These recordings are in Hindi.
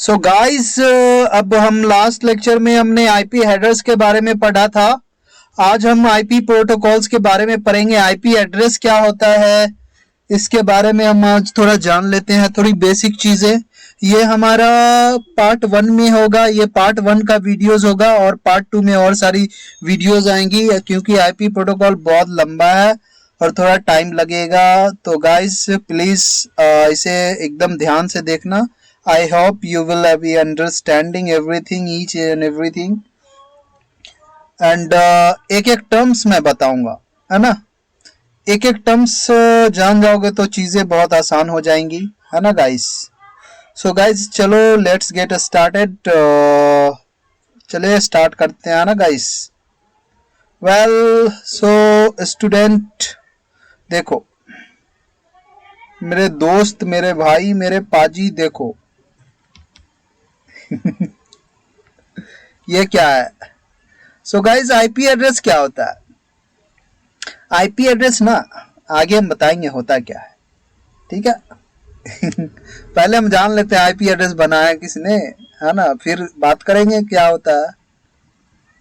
सो गाइस, अब हम लास्ट लेक्चर में हमने आईपी हेडर्स के बारे में पढ़ा था। आज हम आईपी प्रोटोकॉल्स के बारे में पढ़ेंगे। आईपी एड्रेस क्या होता है इसके बारे में हम आज थोड़ा जान लेते हैं, थोड़ी बेसिक चीजें। ये हमारा पार्ट 1 में होगा, ये पार्ट 1 का वीडियोस होगा और पार्ट 2 में और सारी वीडियोस आएंगी क्योंकि आईपी प्रोटोकॉल बहुत लंबा है और थोड़ा टाइम लगेगा। तो गाइस प्लीज इसे एकदम ध्यान से देखना। I hope you will be understanding everything, each and everything. And एक एक टर्म्स मैं बताऊंगा, है ना। एक एक टर्म्स जान जाओगे तो चीजें बहुत आसान हो जाएंगी, है ना गाइस। सो गाइस चलो लेट्स गेट स्टार्टेड। चलिए स्टार्ट करते हैं ना गाइस। वेल सो स्टूडेंट, देखो मेरे दोस्त, मेरे भाई, मेरे पाजी, देखो ये क्या है। सो गाइस आईपी एड्रेस क्या होता है। आईपी एड्रेस ना आगे हम बताएंगे होता क्या है, ठीक है। पहले हम जान लेते हैं आईपी एड्रेस बनाया किसने, है ना, फिर बात करेंगे क्या होता है।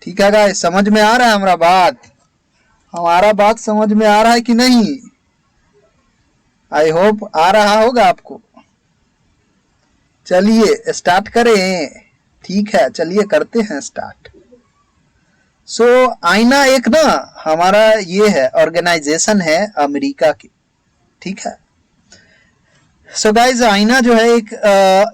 ठीक है गाइस, समझ में आ रहा है हमारा बात समझ में आ रहा है कि नहीं। आई होप आ रहा होगा आपको। चलिए स्टार्ट करें। ठीक है चलिए करते हैं स्टार्ट। सो आईना एक ना हमारा ये है, ऑर्गेनाइजेशन है अमेरिका की, ठीक है। सो गाइज आईना जो है एक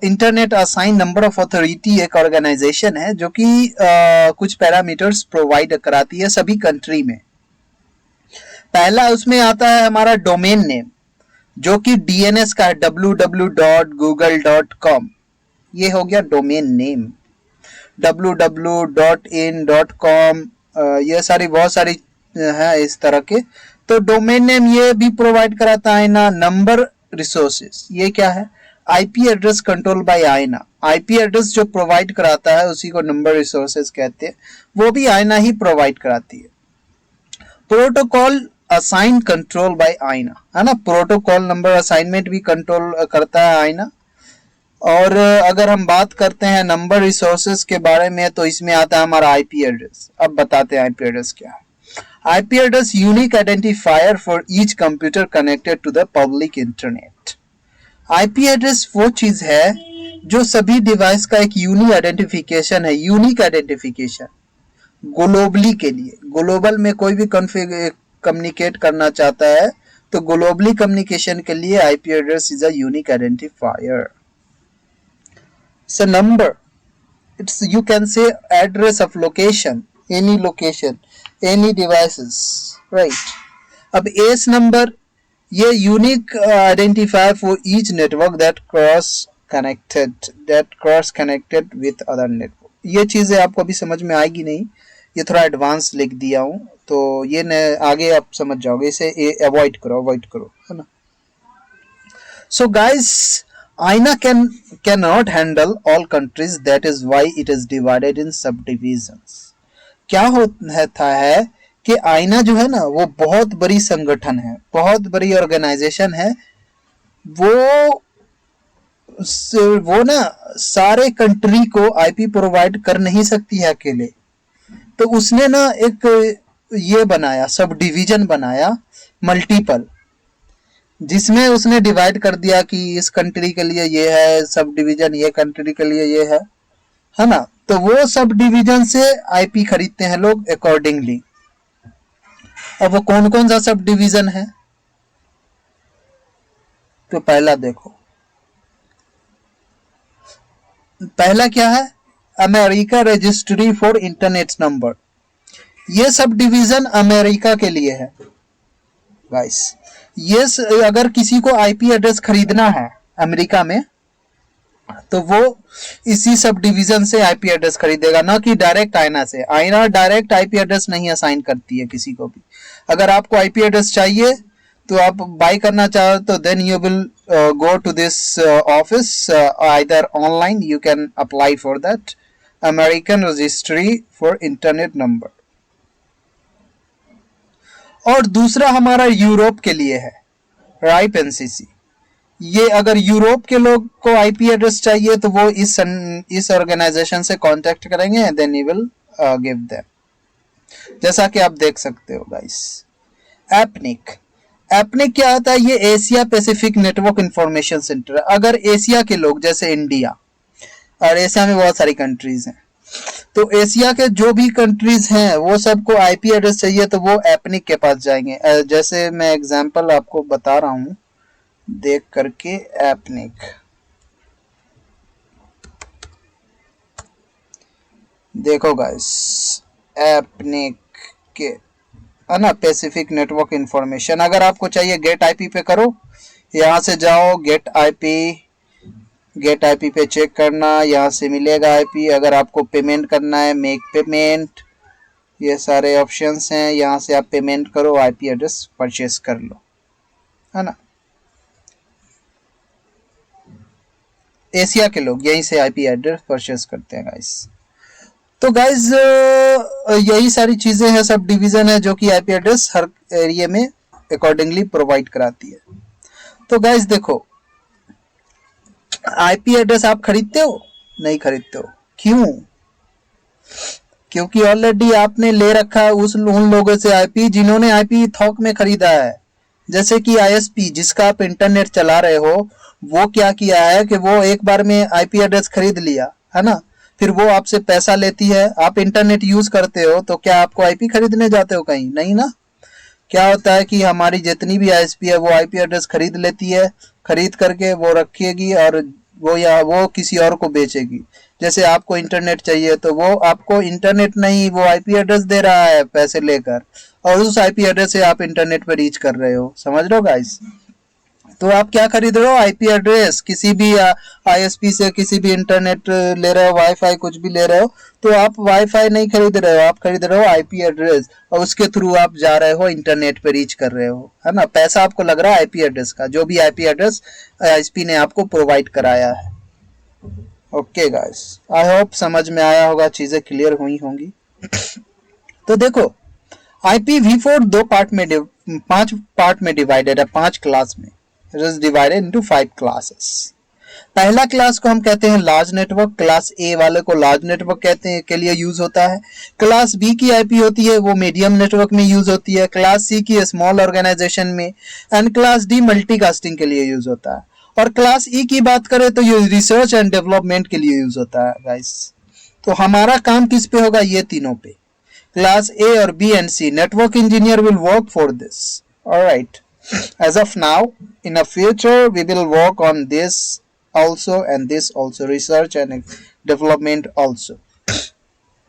internet assign number of authority एक ऑर्गेनाइजेशन है जो कि कुछ पैरामीटर्स प्रोवाइड कराती है सभी कंट्री में। पहला उसमें आता है हमारा डोमेन नेम जो कि डीएनएस का है, www.google.com। ये हो गया डोमेन नेम। www.in.com, ये सारी बहुत सारी है इस तरह के। तो डोमेन नेम ये भी प्रोवाइड कराता है ना। नंबर रिसोर्सेस, ये क्या है, आईपी एड्रेस कंट्रोल बाय आईना। आईपी एड्रेस जो प्रोवाइड कराता है उसी को नंबर रिसोर्सेस कहते हैं, वो भी आईना ही प्रोवाइड कराती है। प्रोटोकॉल असाइन कंट्रोल बाय आईना, है ना। प्रोटोकॉल नंबर असाइनमेंट भी कंट्रोल करता है आईना। और अगर हम बात करते हैं नंबर रिसोर्सेज के बारे में तो इसमें आता है हमारा आईपी एड्रेस। अब बताते हैं आईपी एड्रेस क्या है। IP address unique identifier for each computer connected to the public internet. IP address वो चीज है जो सभी डिवाइस का एक यूनिक आइडेंटिफिकेशन है। यूनिक आइडेंटिफिकेशन ग्लोबली के लिए, ग्लोबल में कोई भी कम्युनिकेट करना चाहता है तो ग्लोबली कम्युनिकेशन के लिए IP address is a unique identifier. It's a number. It's, you can say, address of location, any location, any devices, right? अब ACE number ये unique identifier for each network that cross connected with other network। ये चीजें आपको अभी समझ में आएगी नहीं, ये थोड़ा एडवांस लिख दिया हूँ तो ये न आगे आप समझ जाओगे। इसे अवॉइड करो, है ना। So guys, आईना cannot handle all countries, that is why it is divided in subdivisions। क्या होता है कि आईना जो है ना वो बहुत बड़ी संगठन है, बहुत बड़ी ऑर्गेनाइजेशन है। वो ना सारे कंट्री को आईपी प्रोवाइड कर नहीं सकती है अकेले। तो उसने ना एक ये बनाया, सब डिवीजन बनाया, मल्टीपल, जिसमें उसने डिवाइड कर दिया कि इस कंट्री के लिए ये है सब डिवीजन, ये कंट्री के लिए ये है ना। तो वो सब डिवीजन से आईपी खरीदते हैं लोग अकॉर्डिंगली। अब वो कौन कौन सा सब डिवीजन है तो पहला देखो, पहला क्या है, America registry for internet number. ये सब डिवीजन अमेरिका के लिए है गाइस। ये अगर किसी को आईपी एड्रेस खरीदना है अमेरिका में तो वो इसी सब डिवीजन से आईपी एड्रेस खरीदेगा, ना कि डायरेक्ट आईना से। आईना डायरेक्ट आईपी एड्रेस नहीं असाइन करती है किसी को भी। अगर आपको आईपी एड्रेस चाहिए तो आप बाय करना चाहो तो then you will go to this office, either online you can apply for that American registry for internet number. और दूसरा हमारा यूरोप के लिए है, राइप एनसीसी। ये अगर यूरोप के लोग को आईपी एड्रेस चाहिए तो वो इस ऑर्गेनाइजेशन से कांटेक्ट करेंगे, then you will give them, जैसा कि आप देख सकते हो गाइस। एपनिक, एपनिक क्या होता है? ये Asia Pacific network information centre. अगर एशिया के लोग, जैसे इंडिया, और एशिया में बहुत सारी कंट्रीज हैं, तो एशिया के जो भी कंट्रीज हैं वो सबको आईपी एड्रेस चाहिए तो वो एपनिक के पास जाएंगे। जैसे मैं एग्जांपल आपको बता रहा हूँ देख करके। एपनिक देखो गाइस, एपनिक के है ना, पैसिफिक नेटवर्क इंफॉर्मेशन। अगर आपको चाहिए गेट आईपी पे करो, यहाँ से जाओ गेट आईपी, गेट आईपी पे चेक करना, यहाँ से मिलेगा आईपी। अगर आपको पेमेंट करना है, मेक पेमेंट, ये सारे ऑप्शंस हैं, यहाँ से आप पेमेंट करो, आईपी एड्रेस परचेस कर लो, है ना। एशिया के लोग यहीं से आईपी एड्रेस परचेस करते हैं गाइस। तो गाइस यही सारी चीजें हैं, सब डिवीजन है जो कि आईपी एड्रेस हर एरिया में अकॉर्डिंगली प्रोवाइड कराती है। तो गाइस देखो, आईपी एड्रेस आप खरीदते हो? नहीं खरीदते हो, क्यों? क्योंकि ऑलरेडी आपने ले रखा है उन लोगों से आईपी जिन्होंने आईपी थोक में खरीदा है। जैसे कि आईएसपी जिसका आप इंटरनेट चला रहे हो, वो क्या किया है कि वो एक बार में आईपी एड्रेस खरीद लिया, है ना, फिर वो आपसे पैसा लेती है। आप इंटरनेट यूज करते हो तो क्या आपको आईपी खरीदने जाते हो कहीं? नहीं ना। क्या होता है कि हमारी जितनी भी आईएसपी है वो आईपी एड्रेस खरीद लेती है, खरीद करके वो रखेगी और वो या वो किसी और को बेचेगी। जैसे आपको इंटरनेट चाहिए तो वो आपको इंटरनेट नहीं, वो आईपी एड्रेस दे रहा है पैसे लेकर, और उस आईपी एड्रेस से आप इंटरनेट पर रीच कर रहे हो। समझ रहे हो गाइस? तो आप क्या खरीद रहे हो? IP address. किसी भी आईएसपी से किसी भी इंटरनेट ले रहे हो, वाईफाई कुछ भी ले रहे हो, तो आप वाईफाई नहीं खरीद रहे हो, आप खरीद रहे हो आईपी एड्रेस, और उसके थ्रू आप जा रहे हो इंटरनेट पे रीच कर रहे हो, है ना। पैसा आपको लग रहा है आईपी एड्रेस का, जो भी आईपी एड्रेस आईएसपी ने आपको प्रोवाइड कराया है। ओके गाइस, आई होप समझ में आया होगा, चीजें क्लियर हुई होंगी। तो देखो, IPv4 दो पार्ट में पांच पार्ट में डिवाइडेड है, 5 क्लास में। It is divided into 5 classes. पहला क्लास को हम कहते हैं लार्ज नेटवर्क। क्लास ए वाले को लार्ज नेटवर्क कहते हैं, के लिए यूज होता है। क्लास बी की आईपी होती है वो मीडियम नेटवर्क में यूज होती है। क्लास सी की स्मॉल ऑर्गेनाइजेशन में, एंड क्लास डी मल्टीकास्टिंग के लिए यूज होता है। और क्लास ई की बात करें तो ये रिसर्च एंड डेवलपमेंट के लिए यूज होता है गाइस। तो हमारा काम किस पे होगा? ये तीनों पे। Class A or B and C. Network engineer will work for this. Alright. As of now, in the future, we will work on this also and this also. Research and development also.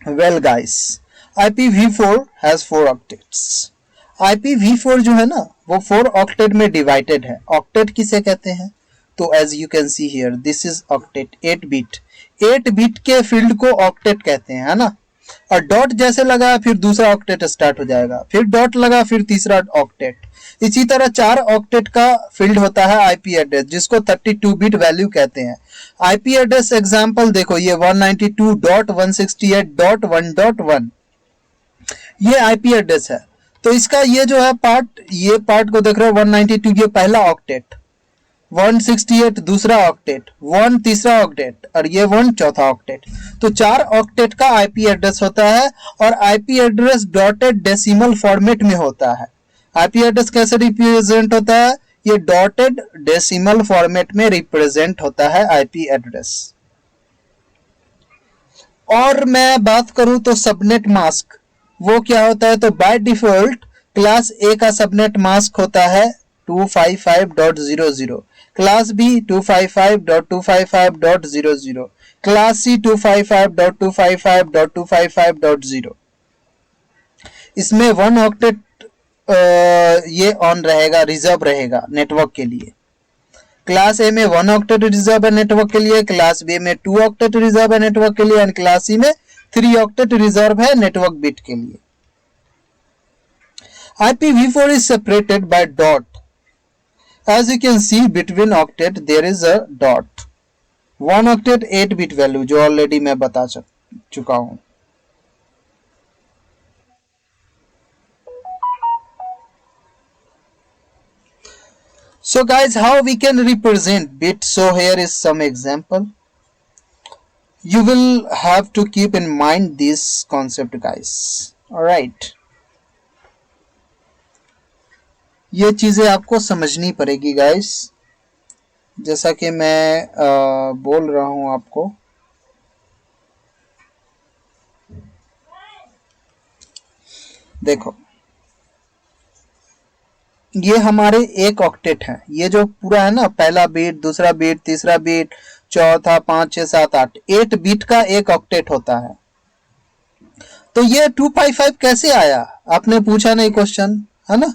Well guys, IPv4 has 4 octets. IPv4 जो है ना वो 4 octet में divided है। Octet किसे कहते हैं? तो as you can see here, this is octet 8 bit। 8 bit के field को octet कहते हैं, है ना। और डॉट जैसे लगा फिर दूसरा ऑक्टेट स्टार्ट हो जाएगा, फिर डॉट लगा फिर तीसरा ऑक्टेट। इसी तरह 4 ऑक्टेट का फील्ड होता है आईपी एड्रेस, जिसको 32 बिट वैल्यू कहते हैं। आईपी एड्रेस एग्जांपल देखो, ये 192.168.1.1 ये आईपी एड्रेस है। तो इसका ये जो है पार्ट, ये पार्ट को देख रहे हो 192, ये पहला ऑक्टेट, 168 दूसरा ऑक्टेट, 1 तीसरा ऑक्टेट, और ये 1 चौथा ऑक्टेट। तो 4 ऑक्टेट का आईपी एड्रेस होता है, और IP address dotted decimal format में होता है। आईपी एड्रेस कैसे रिप्रेजेंट होता है? ये डॉटेड डेसिमल फॉर्मेट में रिप्रेजेंट होता है आईपी एड्रेस। और मैं बात करूं तो सबनेट मास्क वो क्या होता है? तो बाय डिफॉल्ट क्लास ए का सबनेट मास्क होता है 255.00, क्लास बी 255.255.00, क्लास सी 255.255.255.0। इसमें 1 ऑक्टेट ये ऑन रहेगा, रिजर्व रहेगा नेटवर्क के लिए। क्लास ए में 1 ऑक्टेट रिजर्व है नेटवर्क के लिए, क्लास बी में 2 ऑक्टेट रिजर्व है नेटवर्क के लिए, एंड क्लास सी में 3 ऑक्टेट रिजर्व है नेटवर्क बिट के लिए। IPv4 is separated by dot. As you can see, between octet there is a dot. 1 octet 8 bit value जो ऑलरेडी मैं बता चुका हूं। So guys, how we can represent bit? So here is some example. You will have to keep in mind this concept guys. All right, ये चीजें आपको समझनी पड़ेगी गाइस, जैसा कि मैं बोल रहा हूं आपको। देखो, ये हमारे एक ऑक्टेट है, ये जो पूरा है ना, पहला बीट, दूसरा बीट, तीसरा बीट, चौथा, 5, 6, 7, 8, 8 बीट का एक ऑक्टेट होता है। तो ये 255 कैसे आया, आपने पूछा नहीं क्वेश्चन, है ना?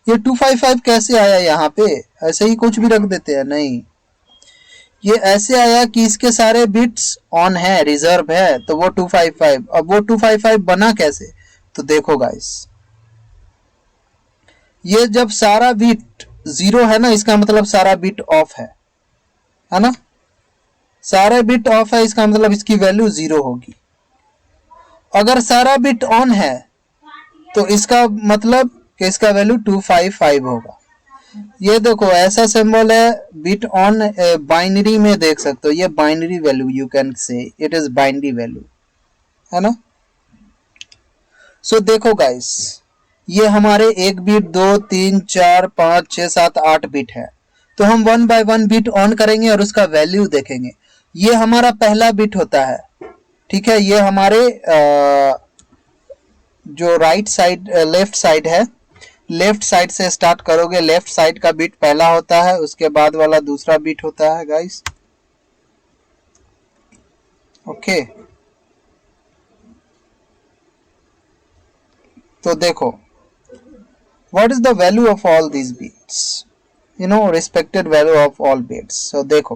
ये 255 कैसे आया यहाँ पे? ऐसे ही कुछ भी रख देते हैं? नहीं, ये ऐसे आया कि इसके सारे बिट्स ऑन है, रिजर्व है, तो वो 255। अब वो 255 बना कैसे? तो देखो गाइस, ये जब सारा बिट 0 है ना, इसका मतलब सारा बिट ऑफ है ना? सारे बिट ऑफ है, इसका मतलब इसकी वैल्यू 0 होगी। अगर सारा बिट ऑन है तो इसका मतलब कि इसका वैल्यू 255 होगा। ये देखो ऐसा सिंबल है, बिट ऑन, बाइनरी में देख सकते हो, ये binary value, you can say it is binary value, है ना? सो देखो गाइस, ये हमारे 1 बिट, 2, 3, 4, 5, 6, 7, 8 बिट है। तो हम 1 बाय 1 बिट ऑन करेंगे और उसका वैल्यू देखेंगे। ये हमारा पहला बिट होता है, ठीक है? ये हमारे जो राइट साइड, लेफ्ट साइड है, लेफ्ट साइड से स्टार्ट करोगे, लेफ्ट साइड का बिट पहला होता है, उसके बाद वाला दूसरा बिट होता है गाइस। ओके, तो देखो, what is the value of all these bits, you know, respected value of all bits। so देखो,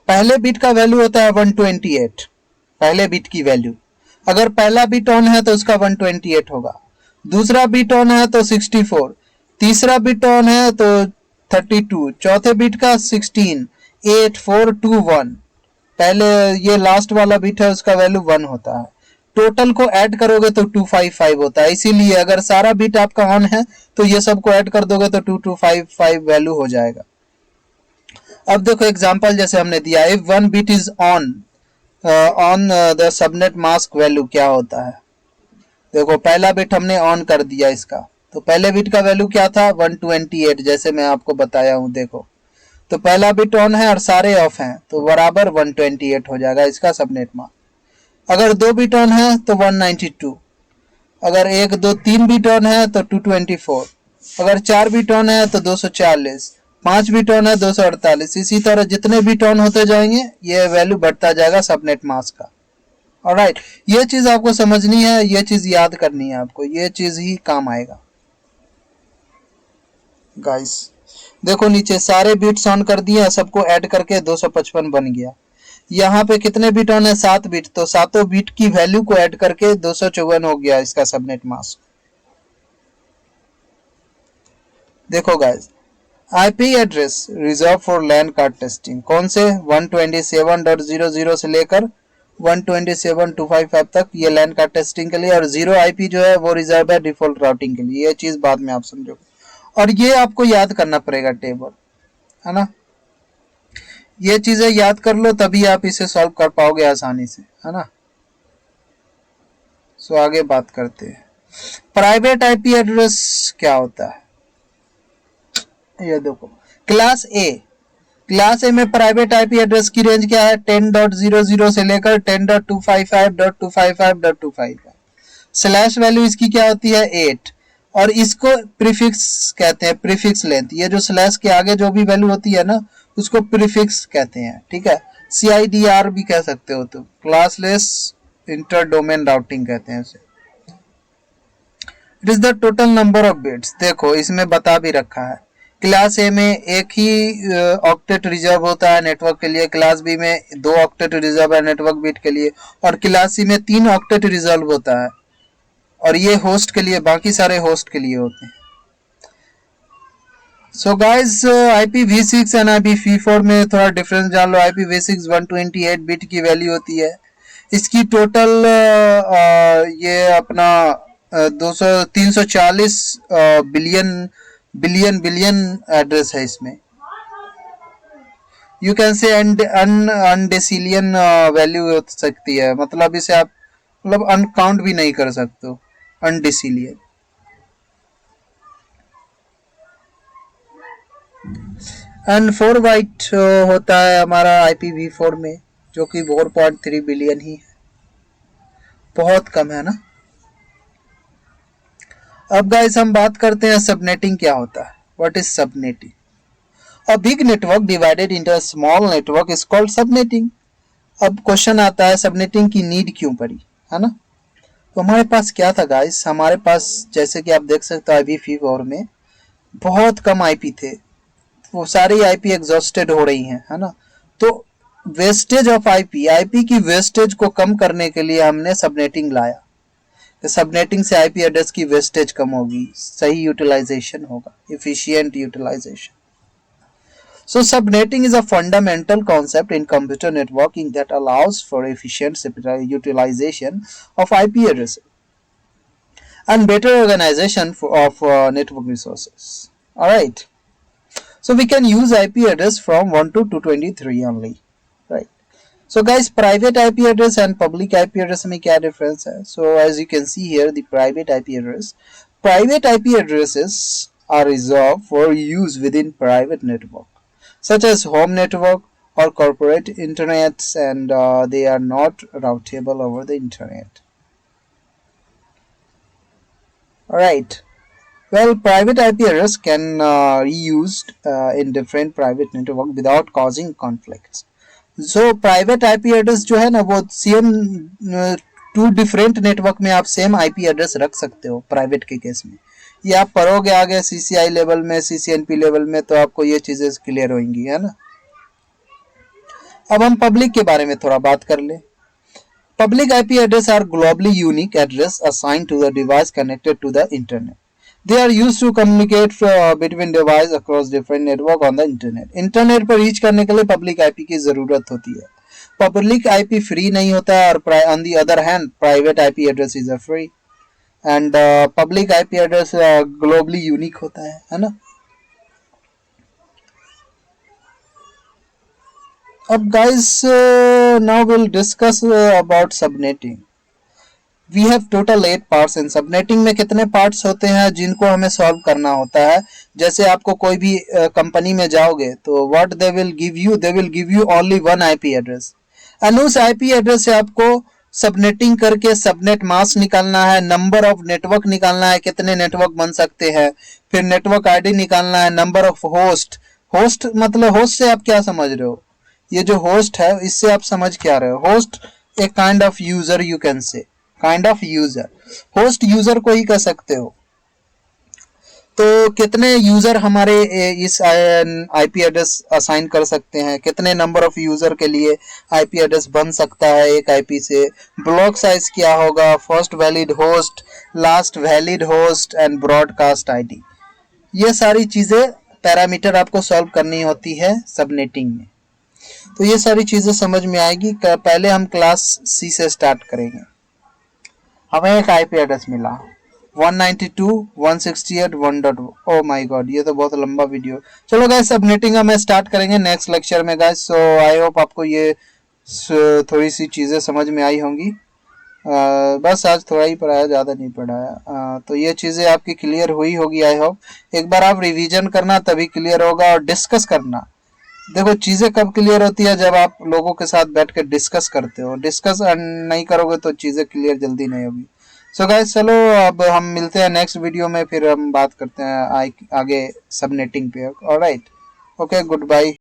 पहले बिट का वैल्यू होता है 128, पहले बिट की वैल्यू। अगर पहला बिट ऑन है तो उसका 128 होगा, दूसरा बिट ऑन है तो 64, तीसरा बिट ऑन है तो 32, चौथे बिट का 16, 8, 4, 2, 1, पहले ये लास्ट वाला बिट है, उसका वैल्यू 1 होता है। टोटल को ऐड करोगे तो 255 होता है। इसीलिए अगर सारा बिट आपका ऑन है तो ये सब को ऐड कर दोगे तो 2255 वैल्यू हो जाएगा। अब देखो एग्जांपल जैसे हमने दिया, if one bit is on on the subnet mask value क्या होता है? देखो पहला बिट हमने ऑन कर दिया इसका, तो पहले बिट का वैल्यू क्या था? 128, जैसे मैं आपको बताया हूं। देखो, तो पहला बिट ऑन है और सारे ऑफ हैं, तो बराबर 128 हो जाएगा इसका सबनेट मास्क। अगर 2 बिट ऑन है तो 192, अगर 1, 2, 3 बिट ऑन है तो 224, अगर 4 बिट ऑन है तो 240, 5 बिट ऑन है 248। इसी तरह जितने बिट ऑन होते जाएंगे ये वैल्यू बढ़ता जाएगा सबनेट मास्क का। ऑलराइट, ये चीज आपको समझनी है, ये चीज याद करनी है आपको, ये चीज ही काम आएगा गाइस। देखो नीचे सारे बिट्स ऑन कर दिए, सबको ऐड करके 255 बन गया। यहाँ पे कितने बिट ऑन है? 7 बिट, तो सातों बिट की वैल्यू को ऐड करके 254 हो गया इसका सबनेट मास्क। देखो guys, IP address reserve for LAN card testing, कौन से? 127.00 से लेकर 127.255 तक, ये लैन कार्ड टेस्टिंग के लिए। और 0 आईपी जो है वो रिजर्व है डिफॉल्ट राउटिंग के लिए। ये चीज बाद में आप समझोगे, और ये आपको याद करना पड़ेगा टेबल, है ना? ये चीजें याद कर लो, तभी आप इसे सॉल्व कर पाओगे आसानी से, है ना? सो आगे बात करते हैं, प्राइवेट आईपी एड्रेस क्या होता है? ये देखो, क्लास ए, क्लास ए में प्राइवेट आईपी एड्रेस की रेंज क्या है? 10.00 से लेकर 10.255.255.255। स्लैश वैल्यू इसकी क्या होती है? 8, और इसको प्रीफिक्स कहते हैं, प्रीफिक्स लेंथ। ये जो स्लैश के आगे जो भी वैल्यू होती है ना, उसको प्रीफिक्स कहते हैं, ठीक है? CIDR भी कह सकते हो, तो क्लासलेस इंटर डोमेन राउटिंग कहते हैं उसे। It is the total number of bits. देखो इसमें बता भी रखा है, क्लास ए में एक ही ऑक्टेट रिजर्व होता है नेटवर्क के लिए, क्लास बी में 2 ऑक्टेट रिजर्व है नेटवर्क बिट के लिए, और क्लास सी में 3 ऑक्टेट रिजर्व होता है, और ये होस्ट के लिए, बाकी सारे होस्ट के लिए होते हैं। So guys, IPv6 and IPv4 में थोड़ा डिफरेंस जान लो। IPv6 128 बिट की वैल्यू होती है, इसकी टोटल ये अपना 340 बिलियन बिलियन बिलियन एड्रेस है इसमें। यू कैन से अनडेसिलियन वैल्यू हो सकती है, मतलब इसे आप मतलब अनकाउंट भी नहीं कर सकते हो, अनडेसिलियन। एंड 4 बाइट होता है हमारा IPv4 में, जो कि 4.3 बिलियन ही है, बहुत कम है ना। अब गाइस हम बात करते हैं सबनेटिंग क्या होता है। What is subnetting? A big network divided into a small network is called subnetting. अब क्वेश्चन आता है सबनेटिंग की नीड क्यों पड़ी, है ना। तो हमारे पास क्या था गाइस, हमारे पास जैसे कि आप देख सकते हो IPv4 में बहुत कम आईपी थे, वो सारी आईपी एग्जॉस्टेड हो रही हैं, है ना। तो वेस्टेज ऑफ आईपी, आईपी की वेस्टेज को कम करने के लिए हमने सबनेटिंग लाया। तो सबनेटिंग से आईपी एड्रेस की वेस्टेज कम होगी, सही यूटिलाइजेशन होगा, efficient utilization. So subnetting is a fundamental concept in computer networking that allows for efficient utilization of IP addresses and better organization of network resources. Alright. So we can use IP address from 1 to 223 only. Right. So guys, private IP address and public IP address में क्या difference है? So as you can see here, the private IP address. Private IP addresses are reserved for use within private network, such as home network or corporate internets, and they are not routable over the internet. Alright. Well, private IP address can be used in different private network without causing conflicts. So private IP address जो है ना वो सेम 2 डिफरेंट नेटवर्क में आप सेम IP एड्रेस रख सकते हो प्राइवेट के केस में। ये आप पढ़ोगे आगे CCI लेवल में, CCNP लेवल में, तो आपको ये चीजें क्लियर होंगी, है ना। अब हम पब्लिक के बारे में थोड़ा बात कर ले। Public IP address are globally unique address assigned to the device connected to the internet. They are used to communicate between device across different network on the internet. Internet पर रीच करने के लिए पब्लिक आईपी की जरूरत होती है। पब्लिक आईपी फ्री नहीं होता है, और on the other hand private IP address is free, and public IP address globally unique होता है ना। अब guys, now we'll discuss about subnetting. We have total 8 parts in subnetting में कितने parts होते हैं जिनको हमें solve करना होता है। जैसे आपको कोई भी कंपनी में जाओगे तो what they will give you only one IP address, and उस IP address से आपको सबनेटिंग करके सबनेट मास्क निकालना है, नंबर ऑफ नेटवर्क निकालना है, कितने नेटवर्क बन सकते हैं, फिर नेटवर्क आईडी निकालना है, नंबर ऑफ होस्ट। होस्ट मतलब होस्ट से आप क्या समझ रहे हो, ये जो होस्ट है इससे आप समझ क्या रहे हो। होस्ट एक kind of user, you can say kind of user, host user को ही कह सकते हो। तो कितने यूजर हमारे इस आईपी एड्रेस असाइन कर सकते हैं, कितने नंबर ऑफ यूजर के लिए आईपी एड्रेस बन सकता है एक आईपी से, ब्लॉक साइज क्या होगा, first valid host, last valid host, and broadcast ID. ये सारी चीजें पैरामीटर आपको सॉल्व करनी होती है सबनेटिंग में। तो ये सारी चीजें समझ में आएगी। पहले हम क्लास सी से स्टार्ट करेंगे। हमें एक आईपी एड्रेस मिला 192.168.1. ओ माय गॉड, ये तो बहुत लंबा वीडियो। चलो गाइस, सबनेटिंग हम स्टार्ट करेंगे नेक्स्ट लेक्चर में गाइस। सो आई होप आपको ये थोड़ी सी चीजें समझ में आई होंगी। बस आज थोड़ा ही पढ़ाया, ज़्यादा नहीं पढ़ाया। तो ये चीज़ें आपकी क्लियर हुई होगी आई होप। एक बार आप रिवीजन करना तभी क्लियर होगा, और डिस्कस करना। देखो चीज़ें कब क्लियर होती है, जब आप लोगों के साथ बैठ कर डिस्कस करते हो। डिस्कस नहीं करोगे तो चीज़ें क्लियर जल्दी नहीं होगी। सो गाइस, चलो अब हम मिलते हैं नेक्स्ट वीडियो में, फिर हम बात करते हैं आगे सबनेटिंग पे। Alright, okay, good bye.